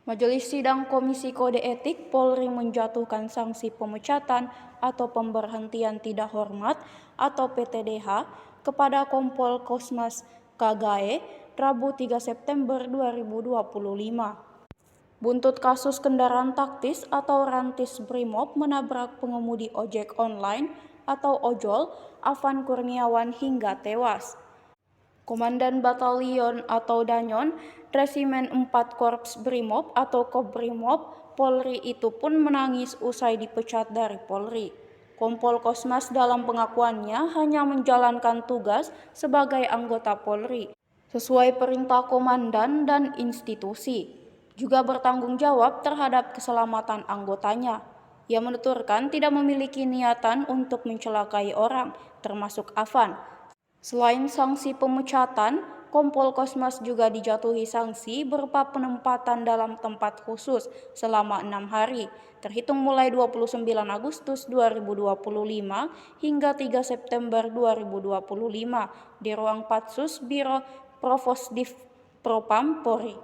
Majelis Sidang Komisi Kode Etik Polri menjatuhkan sanksi pemecatan atau pemberhentian tidak hormat atau PTDH kepada Kompol Kosmas Kagae Rabu 3 September 2025. Buntut kasus kendaraan taktis atau rantis Brimob menabrak pengemudi ojek online atau ojol Afan Kurniawan hingga tewas. Komandan Batalion atau Danyon Resimen 4 Korps Brimob atau Kobrimob Polri itu pun menangis usai dipecat dari Polri. Kompol Kosmas dalam pengakuannya hanya menjalankan tugas sebagai anggota Polri sesuai perintah komandan dan institusi. Juga bertanggung jawab terhadap keselamatan anggotanya. Ia menuturkan tidak memiliki niatan untuk mencelakai orang, termasuk Afan. Selain sanksi pemecatan, Kompol Kosmas juga dijatuhi sanksi berupa penempatan dalam tempat khusus selama 6 hari, terhitung mulai 29 Agustus 2025 hingga 3 September 2025 di ruang Patsus Biro Provosdiv Propam Polri.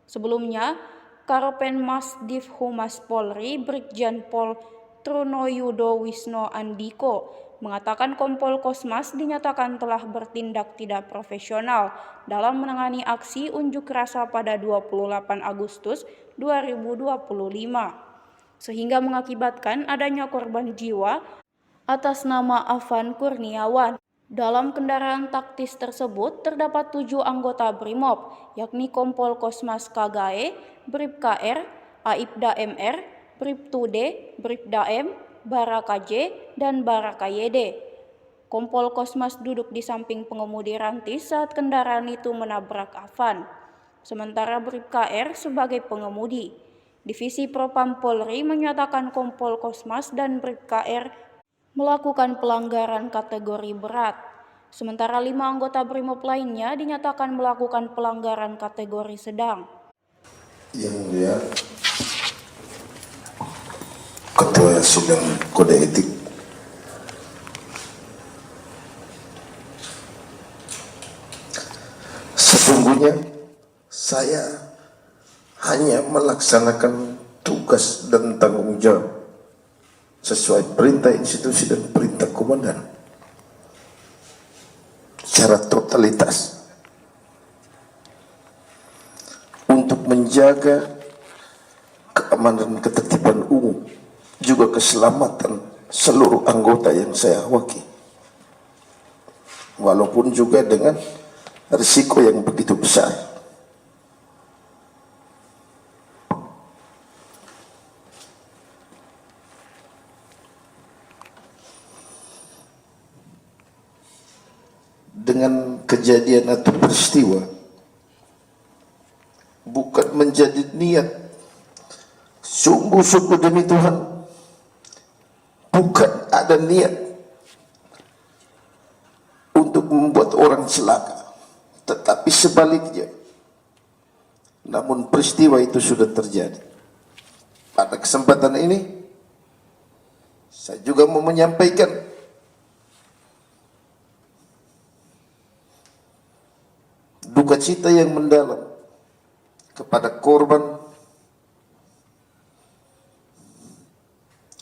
Sebelumnya, Karopenmas Div Humas Polri Brigjen Pol Trunoyudo Wisno Andiko mengatakan Kompol Kosmas dinyatakan telah bertindak tidak profesional dalam menangani aksi unjuk rasa pada 28 Agustus 2025, sehingga mengakibatkan adanya korban jiwa atas nama Afan Kurniawan. Dalam kendaraan taktis tersebut terdapat 7 anggota Brimob, yakni Kompol Kosmas Kagae, Bribka R, Aibda MR, Bribtu D, Bribda M, Baraka J, dan Baraka YD. Kompol Kosmas duduk di samping pengemudi rantis saat kendaraan itu menabrak Afan. Sementara Bribka R sebagai pengemudi. Divisi Propam Polri menyatakan Kompol Kosmas dan Bribka R melakukan pelanggaran kategori berat. Sementara 5 anggota Brimob lainnya dinyatakan melakukan pelanggaran kategori sedang. Yang mulia Ketua Sidang Kode Etik, sesungguhnya saya hanya melaksanakan tugas dan tanggung jawab sesuai perintah institusi dan perintah komandan secara totalitas untuk menjaga keamanan dan ketertiban umum, juga keselamatan seluruh anggota yang saya wakili, walaupun juga dengan risiko yang begitu besar. Dengan kejadian atau peristiwa bukan menjadi niat, sungguh-sungguh demi Tuhan, bukan ada niat untuk membuat orang celaka, tetapi sebaliknya. Namun peristiwa itu sudah terjadi. Pada kesempatan ini saya juga mau menyampaikan duka cita yang mendalam kepada korban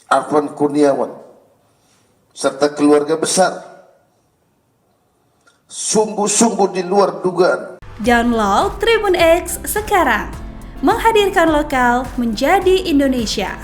Afan Kurniawan serta keluarga besar. Sungguh-sungguh di luar dugaan. Download Tribun X sekarang, menghadirkan lokal menjadi Indonesia.